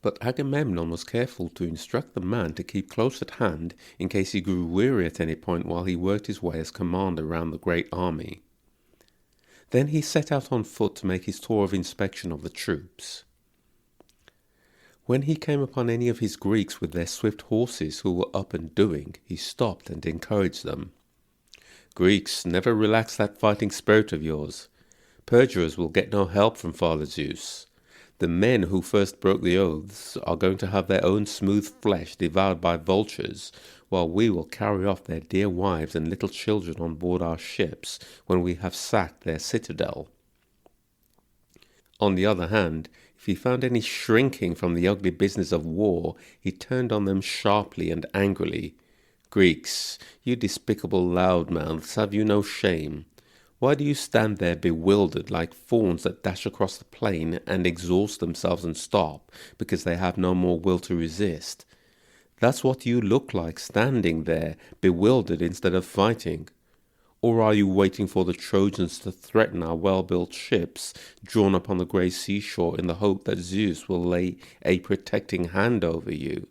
But Agamemnon was careful to instruct the man to keep close at hand in case he grew weary at any point while he worked his way as commander around the great army. Then he set out on foot to make his tour of inspection of the troops. When he came upon any of his Greeks with their swift horses who were up and doing, he stopped and encouraged them. "Greeks, never relax that fighting spirit of yours. Perjurers will get no help from Father Zeus. The men who first broke the oaths are going to have their own smooth flesh devoured by vultures, while we will carry off their dear wives and little children on board our ships when we have sacked their citadel." On the other hand, if he found any shrinking from the ugly business of war, he turned on them sharply and angrily. "Greeks, you despicable loudmouths, have you no shame? Why do you stand there bewildered like fawns that dash across the plain and exhaust themselves and stop because they have no more will to resist? That's what you look like, standing there, bewildered instead of fighting. Or are you waiting for the Trojans to threaten our well-built ships, drawn upon the grey seashore in the hope that Zeus will lay a protecting hand over you?"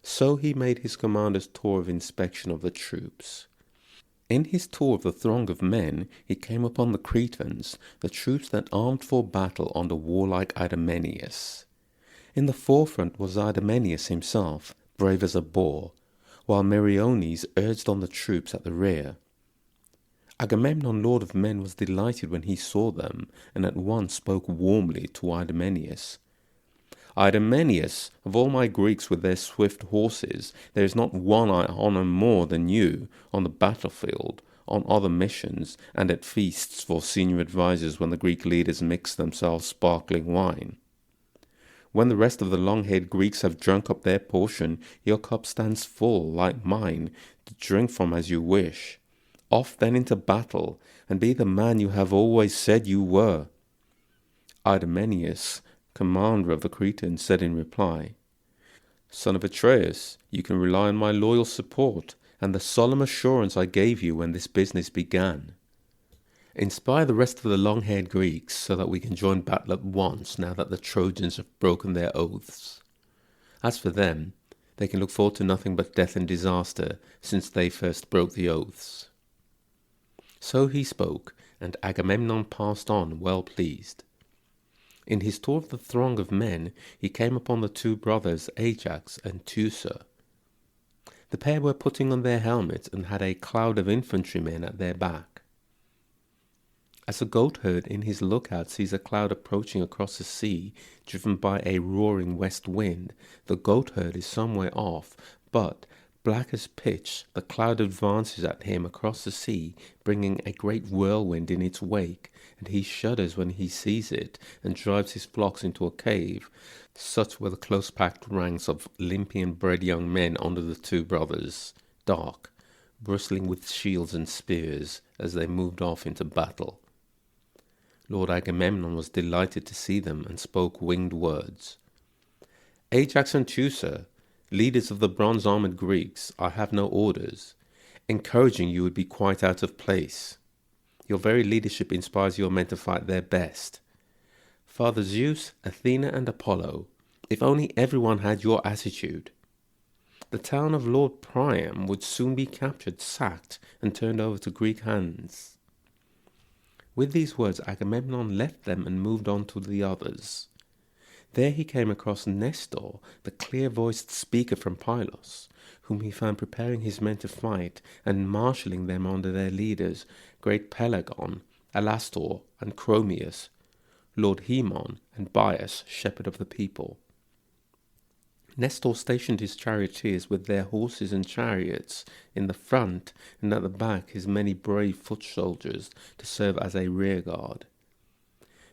So he made his commander's tour of inspection of the troops. In his tour of the throng of men, he came upon the Cretans, the troops that armed for battle under warlike Idomeneus. In the forefront was Idomeneus himself, brave as a boar, while Meriones urged on the troops at the rear. Agamemnon, lord of men, was delighted when he saw them, and at once spoke warmly to Idomeneus. "Idomeneus, of all my Greeks with their swift horses, there is not one I honour more than you, on the battlefield, on other missions, and at feasts for senior advisers when the Greek leaders mix themselves sparkling wine. When the rest of the long-haired Greeks have drunk up their portion, your cup stands full, like mine, to drink from as you wish. Off then into battle, and be the man you have always said you were." Idomeneus, commander of the Cretans, said in reply, "Son of Atreus, you can rely on my loyal support and the solemn assurance I gave you when this business began. Inspire the rest of the long-haired Greeks so that we can join battle at once now that the Trojans have broken their oaths. As for them, they can look forward to nothing but death and disaster since they first broke the oaths." So he spoke, and Agamemnon passed on well pleased. In his tour of the throng of men, he came upon the two brothers Ajax and Teucer. The pair were putting on their helmets and had a cloud of infantrymen at their back. As a goatherd in his lookout sees a cloud approaching across the sea, driven by a roaring west wind, the goatherd is some way off, but, black as pitch, the cloud advances at him across the sea, bringing a great whirlwind in its wake, and he shudders when he sees it, and drives his flocks into a cave. Such were the close-packed ranks of Olympian-bred young men under the two brothers, dark, bristling with shields and spears, as they moved off into battle. Lord Agamemnon was delighted to see them, and spoke winged words. "Ajax and Teucer, leaders of the bronze-armored Greeks, I have no orders. Encouraging you would be quite out of place. Your very leadership inspires your men to fight their best. Father Zeus, Athena, and Apollo, if only everyone had your attitude. The town of Lord Priam would soon be captured, sacked, and turned over to Greek hands." With these words, Agamemnon left them and moved on to the others. There he came across Nestor, the clear-voiced speaker from Pylos, whom he found preparing his men to fight and marshalling them under their leaders, great Pelagon, Alastor, and Chromius, Lord Haemon, and Bias, shepherd of the people. Nestor stationed his charioteers with their horses and chariots in the front, and at the back his many brave foot soldiers to serve as a rearguard.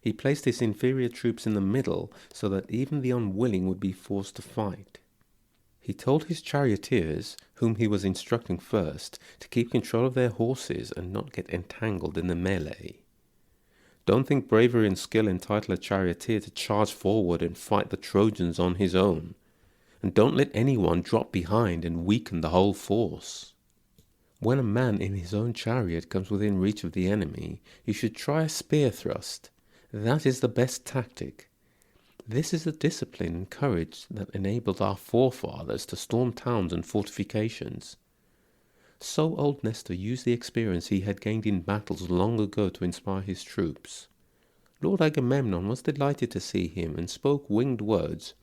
He placed his inferior troops in the middle, so that even the unwilling would be forced to fight. He told his charioteers, whom he was instructing first, to keep control of their horses and not get entangled in the melee. Don't think bravery and skill entitle a charioteer to charge forward and fight the Trojans on his own. And don't let anyone drop behind and weaken the whole force. When a man in his own chariot comes within reach of the enemy, he should try a spear thrust. That is the best tactic. This is the discipline and courage that enabled our forefathers to storm towns and fortifications. So old Nestor used the experience he had gained in battles long ago to inspire his troops. Lord Agamemnon was delighted to see him and spoke winged words.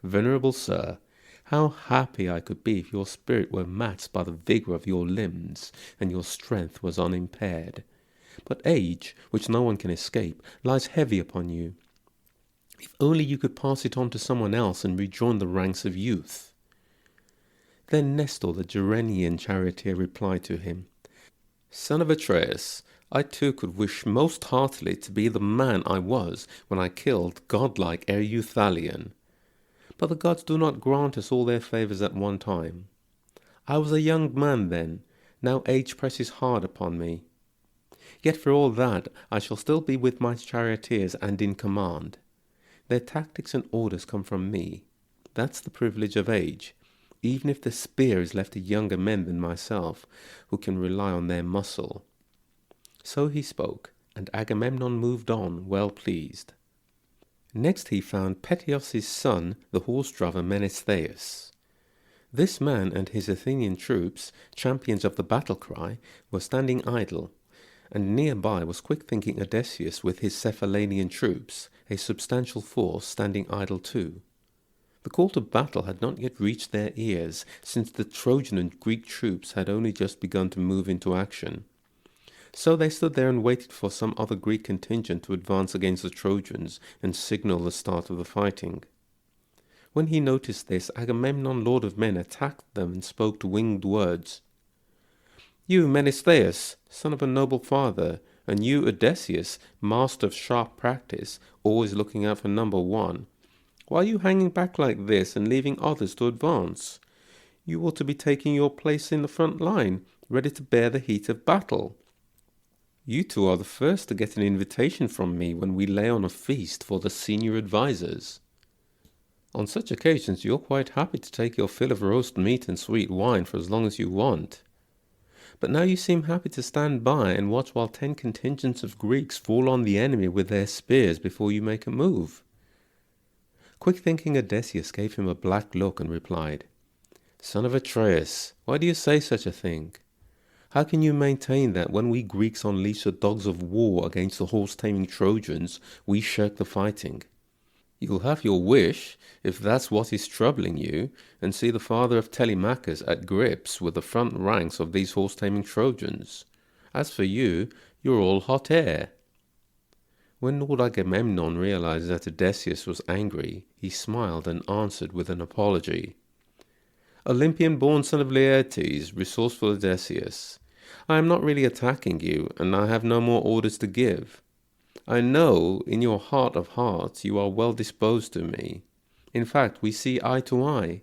"Venerable sir, how happy I could be if your spirit were matched by the vigor of your limbs and your strength was unimpaired. But age, which no one can escape, lies heavy upon you. If only you could pass it on to someone else and rejoin the ranks of youth." Then Nestor the Gerenian charioteer replied to him, "Son of Atreus, I too could wish most heartily to be the man I was when I killed godlike Ereuthalion. But the gods do not grant us all their favours at one time. I was a young man then, now age presses hard upon me. Yet for all that I shall still be with my charioteers and in command. Their tactics and orders come from me. That's the privilege of age, even if the spear is left to younger men than myself, who can rely on their muscle." So he spoke, and Agamemnon moved on, well pleased. Next he found Peteos' son, the horse-driver Menelaus. This man and his Athenian troops, champions of the battle-cry, were standing idle, and nearby was quick-thinking Odysseus with his Cephallenian troops, a substantial force standing idle too. The call to battle had not yet reached their ears, since the Trojan and Greek troops had only just begun to move into action. So they stood there and waited for some other Greek contingent to advance against the Trojans and signal the start of the fighting. When he noticed this, Agamemnon, lord of men, attacked them and spoke winged words. "You, Menelaus, son of a noble father, and you, Odysseus, master of sharp practice, always looking out for number one, why are you hanging back like this and leaving others to advance? You ought to be taking your place in the front line, ready to bear the heat of battle. You two are the first to get an invitation from me when we lay on a feast for the senior advisers. On such occasions you're quite happy to take your fill of roast meat and sweet wine for as long as you want. But now you seem happy to stand by and watch while 10 contingents of Greeks fall on the enemy with their spears before you make a move." Quick-thinking Odysseus gave him a black look and replied, "Son of Atreus, why do you say such a thing? How can you maintain that when we Greeks unleash the dogs of war against the horse-taming Trojans, we shirk the fighting? You'll have your wish, if that's what is troubling you, and see the father of Telemachus at grips with the front ranks of these horse-taming Trojans. As for you, you're all hot air." When Lord Agamemnon realized that Odysseus was angry, he smiled and answered with an apology. "Olympian-born son of Laertes, resourceful Odysseus, I am not really attacking you, and I have no more orders to give. I know, in your heart of hearts, you are well disposed to me. In fact, we see eye to eye.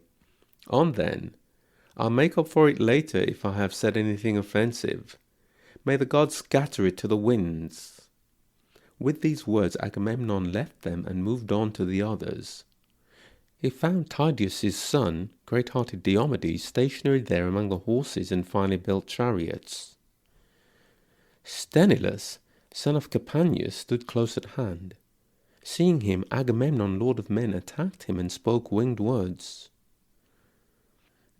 On then. I'll make up for it later if I have said anything offensive. May the gods scatter it to the winds." With these words Agamemnon left them and moved on to the others. He found Tydeus' son, great-hearted Diomedes, stationary there among the horses and finely built chariots. Sthenelus, son of Capaneus, stood close at hand. Seeing him, Agamemnon, lord of men, attacked him and spoke winged words.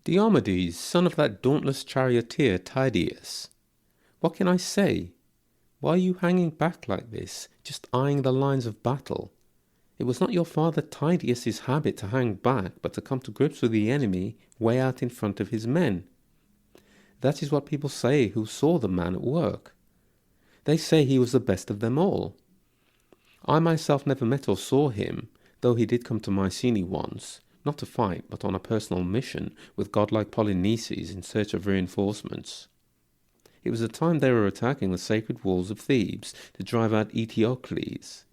"Diomedes, son of that dauntless charioteer Tydeus, what can I say? Why are you hanging back like this, just eyeing the lines of battle? It was not your father Tydeus' habit to hang back, but to come to grips with the enemy way out in front of his men. That is what people say who saw the man at work. They say he was the best of them all. I myself never met or saw him, though he did come to Mycenae once, not to fight, but on a personal mission with godlike Polynices in search of reinforcements. It was the time they were attacking the sacred walls of Thebes to drive out Eteocles.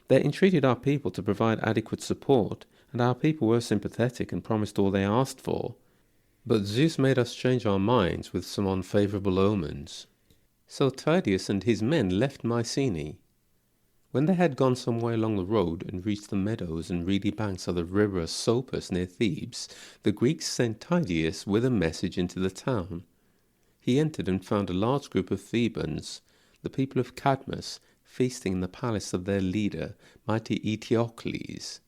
They entreated our people to provide adequate support, and our people were sympathetic and promised all they asked for. But Zeus made us change our minds with some unfavourable omens. So Tydeus and his men left Mycenae. When they had gone some way along the road and reached the meadows and reedy banks of the river Sopus near Thebes, the Greeks sent Tydeus with a message into the town. He entered and found a large group of Thebans, the people of Cadmus, feasting in the palace of their leader, mighty Eteocles.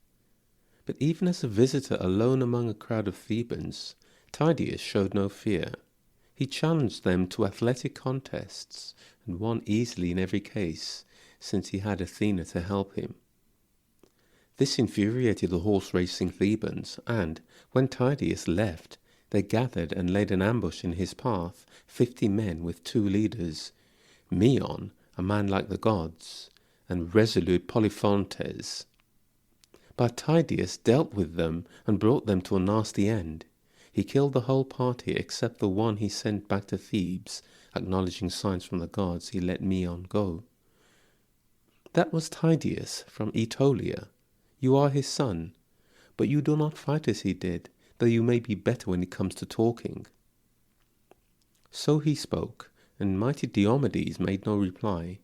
But even as a visitor alone among a crowd of Thebans, Tydeus showed no fear. He challenged them to athletic contests and won easily in every case, since he had Athena to help him. This infuriated the horse-racing Thebans, and, when Tydeus left, they gathered and laid an ambush in his path, 50 men with 2 leaders, Meon, a man like the gods, and resolute Polyphontes. But Tydeus dealt with them and brought them to a nasty end. He killed the whole party except the one he sent back to Thebes, acknowledging signs from the gods. He let Meon go. That was Tydeus from Aetolia. You are his son, but you do not fight as he did, though you may be better when it comes to talking. So he spoke, and mighty Diomedes made no reply.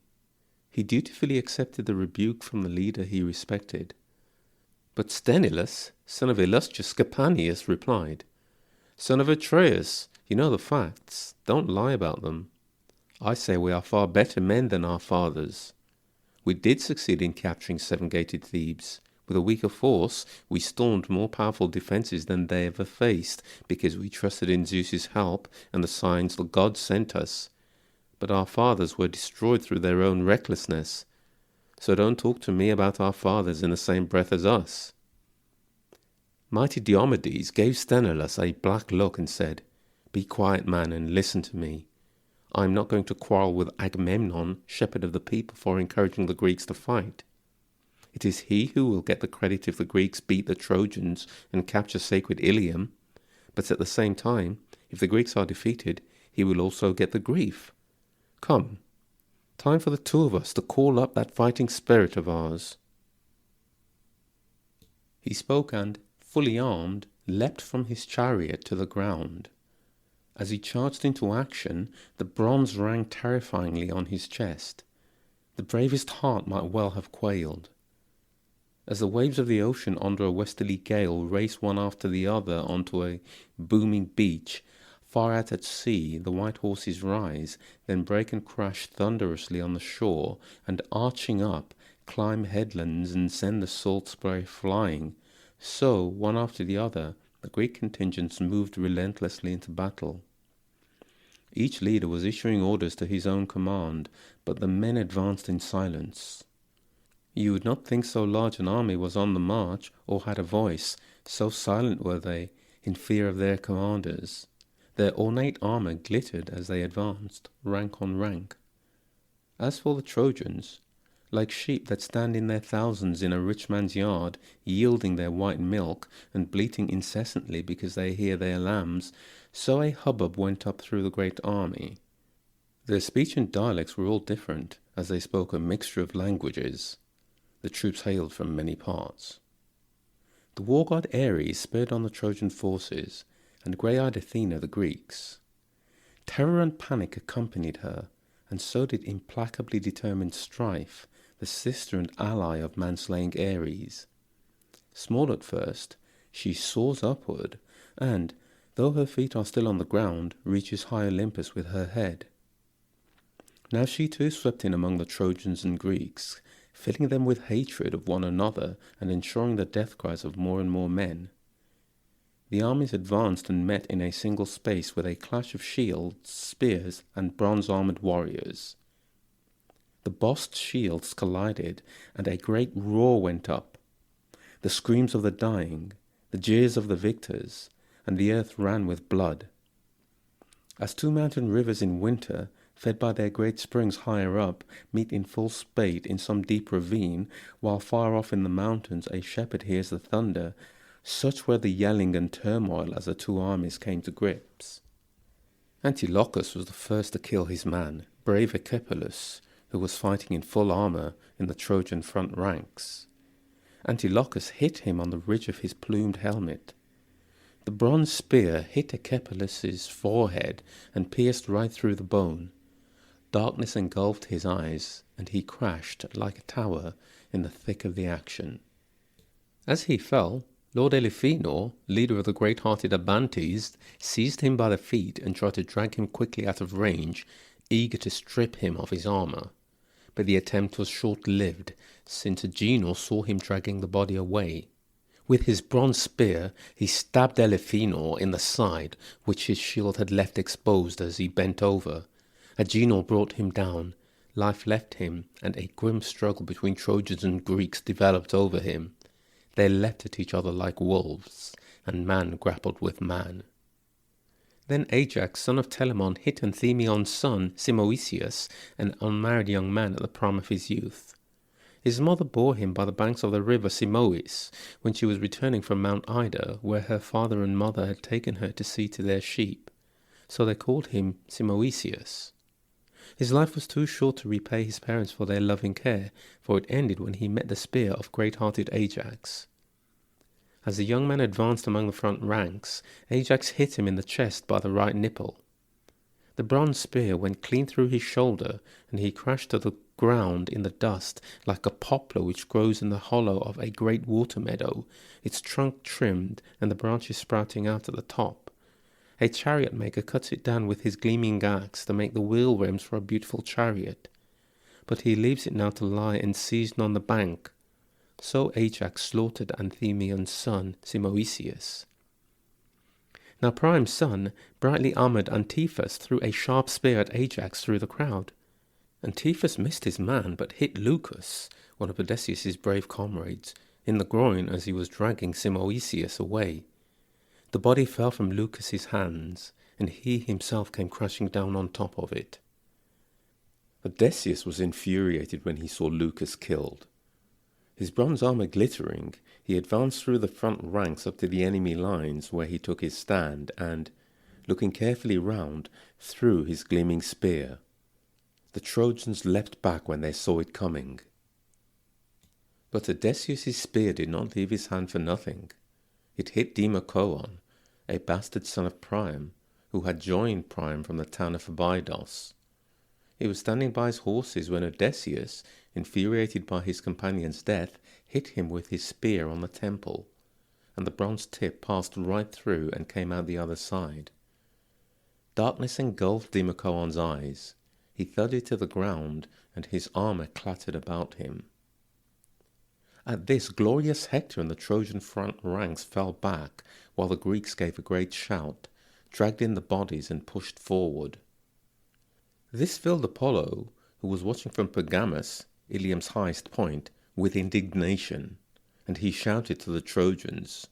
He dutifully accepted the rebuke from the leader he respected. But Sthenelus, son of illustrious Scapanius, replied, "Son of Atreus, you know the facts. Don't lie about them. I say we are far better men than our fathers. We did succeed in capturing 7-gated Thebes. With a weaker force, we stormed more powerful defenses than they ever faced, because we trusted in Zeus's help and the signs the gods sent us. But our fathers were destroyed through their own recklessness. So don't talk to me about our fathers in the same breath as us." Mighty Diomedes gave Sthenelus a black look and said, "Be quiet, man, and listen to me. I am not going to quarrel with Agamemnon, shepherd of the people, for encouraging the Greeks to fight. It is he who will get the credit if the Greeks beat the Trojans and capture sacred Ilium. But at the same time, if the Greeks are defeated, he will also get the grief. Come, time for the 2 of us to call up that fighting spirit of ours." He spoke and, fully armed, leapt from his chariot to the ground. As he charged into action, the bronze rang terrifyingly on his chest. The bravest heart might well have quailed. As the waves of the ocean under a westerly gale race one after the other onto a booming beach, far out at sea, the white horses rise, then break and crash thunderously on the shore, and arching up, climb headlands and send the salt spray flying. So, one after the other, the Greek contingents moved relentlessly into battle. Each leader was issuing orders to his own command, but the men advanced in silence. You would not think so large an army was on the march or had a voice, so silent were they, in fear of their commanders. Their ornate armour glittered as they advanced, rank on rank. As for the Trojans, like sheep that stand in their thousands in a rich man's yard, yielding their white milk and bleating incessantly because they hear their lambs, so a hubbub went up through the great army. Their speech and dialects were all different, as they spoke a mixture of languages. The troops hailed from many parts. The war god Ares spurred on the Trojan forces, and grey-eyed Athena the Greeks. Terror and panic accompanied her, and so did implacably determined Strife, the sister and ally of man-slaying Ares. Small at first, she soars upward, and, though her feet are still on the ground, reaches high Olympus with her head. Now she too swept in among the Trojans and Greeks, filling them with hatred of one another and ensuring the death cries of more and more men. The armies advanced and met in a single space with a clash of shields, spears, and bronze-armoured warriors. The bossed shields collided, and a great roar went up. The screams of the dying, the jeers of the victors, and the earth ran with blood. As 2 mountain rivers in winter, fed by their great springs higher up, meet in full spate in some deep ravine, while far off in the mountains a shepherd hears the thunder, such were the yelling and turmoil as the 2 armies came to grips. Antilochus was the first to kill his man, brave Echepolus, who was fighting in full armour in the Trojan front ranks. Antilochus hit him on the ridge of his plumed helmet. The bronze spear hit Echepolus's forehead and pierced right through the bone. Darkness engulfed his eyes, and he crashed like a tower in the thick of the action. As he fell, Lord Eliphenor, leader of the great-hearted Abantes, seized him by the feet and tried to drag him quickly out of range, eager to strip him of his armour. But the attempt was short-lived, since Agenor saw him dragging the body away. With his bronze spear, he stabbed Eliphenor in the side, which his shield had left exposed as he bent over. Agenor brought him down. Life left him, and a grim struggle between Trojans and Greeks developed over him. They leapt at each other like wolves, and man grappled with man. Then Ajax, son of Telamon, hit Anthemion's son, Simoeisius, an unmarried young man at the prime of his youth. His mother bore him by the banks of the river Simois, when she was returning from Mount Ida, where her father and mother had taken her to see to their sheep. So they called him Simoeisius. His life was too short to repay his parents for their loving care, for it ended when he met the spear of great-hearted Ajax. As the young man advanced among the front ranks, Ajax hit him in the chest by the right nipple. The bronze spear went clean through his shoulder, and he crashed to the ground in the dust like a poplar which grows in the hollow of a great water meadow, its trunk trimmed and the branches sprouting out at the top. A chariot maker cuts it down with his gleaming axe to make the wheel rims for a beautiful chariot, but he leaves it now to lie unseasoned on the bank. So Ajax slaughtered Anthemion's son, Simoeisius. Now Priam's son, brightly armoured Antiphus, threw a sharp spear at Ajax through the crowd. Antiphus missed his man, but hit Lucus, one of Odysseus' brave comrades, in the groin as he was dragging Simoeisius away. The body fell from Lucas's hands, and he himself came crashing down on top of it. Odysseus was infuriated when he saw Lucas killed. His bronze armour glittering, he advanced through the front ranks up to the enemy lines where he took his stand and, looking carefully round, threw his gleaming spear. The Trojans leapt back when they saw it coming. But Odysseus' spear did not leave his hand for nothing. It hit Democoon, a bastard son of Priam, who had joined Priam from the town of Abydos. He was standing by his horses when Odysseus, infuriated by his companion's death, hit him with his spear on the temple, and the bronze tip passed right through and came out the other side. Darkness engulfed Democoon's eyes. He thudded to the ground, and his armour clattered about him. At this, glorious Hector and the Trojan front ranks fell back, while the Greeks gave a great shout, dragged in the bodies, and pushed forward. This filled Apollo, who was watching from Pergamus, Ilium's highest point, with indignation, and he shouted to the Trojans,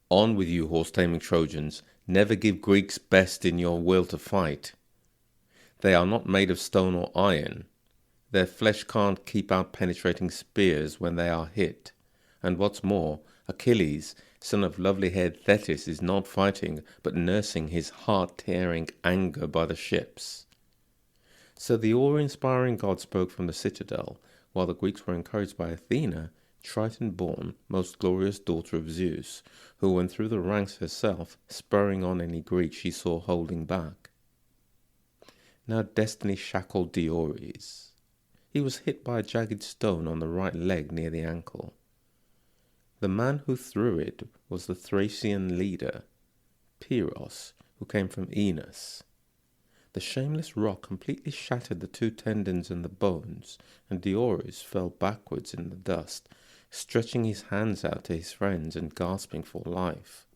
"On with you, horse-taming Trojans! Never give Greeks best in your will to fight. They are not made of stone or iron. Their flesh can't keep out penetrating spears when they are hit. And what's more, Achilles, son of lovely-haired Thetis, is not fighting, but nursing his heart-tearing anger by the ships." So the awe-inspiring god spoke from the citadel, while the Greeks were encouraged by Athena, Triton-born, most glorious daughter of Zeus, who went through the ranks herself, spurring on any Greek she saw holding back. Now destiny shackled Diores. He was hit by a jagged stone on the right leg near the ankle. The man who threw it was the Thracian leader, Pyrrhos, who came from Aenus. The shameless rock completely shattered the two tendons and the bones, and Diores fell backwards in the dust, stretching his hands out to his friends and gasping for life.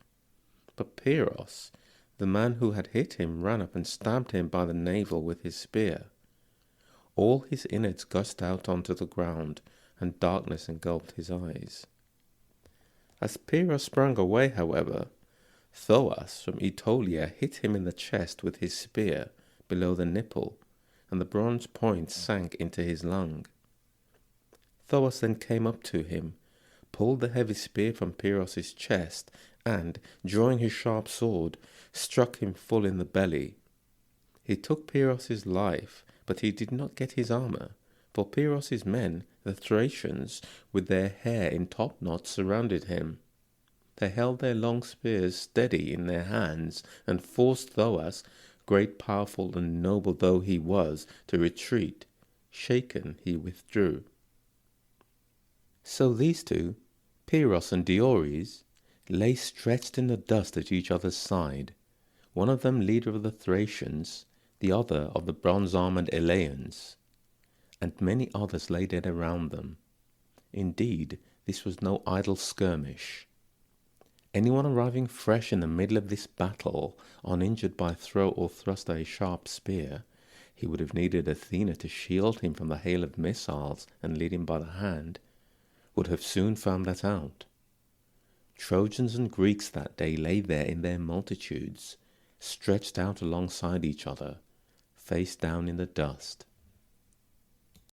But Pyrrhos, the man who had hit him, ran up and stabbed him by the navel with his spear. All his innards gushed out onto the ground, and darkness engulfed his eyes. As Pyrrhos sprang away, however, Thoas from Aetolia hit him in the chest with his spear, below the nipple, and the bronze point sank into his lung. Thoas then came up to him, pulled the heavy spear from Pyrrhos's chest, and, drawing his sharp sword, struck him full in the belly. He took Pyrrhos's life, but he did not get his armour, for Pyrrhos's men, the Thracians, with their hair in top knots, surrounded him. They held their long spears steady in their hands, and forced Thoas, great, powerful, and noble though he was, to retreat. Shaken, he withdrew. So these two, Pyrrhos and Diores, lay stretched in the dust at each other's side, one of them leader of the Thracians, the other of the bronze-armoured Eleans. and many others lay dead around them. Indeed, this was no idle skirmish. Anyone arriving fresh in the middle of this battle, uninjured by throw or thrust of a sharp spear, he would have needed Athena to shield him from the hail of missiles and lead him by the hand, would have soon found that out. Trojans and Greeks that day lay there in their multitudes, stretched out alongside each other, face down in the dust.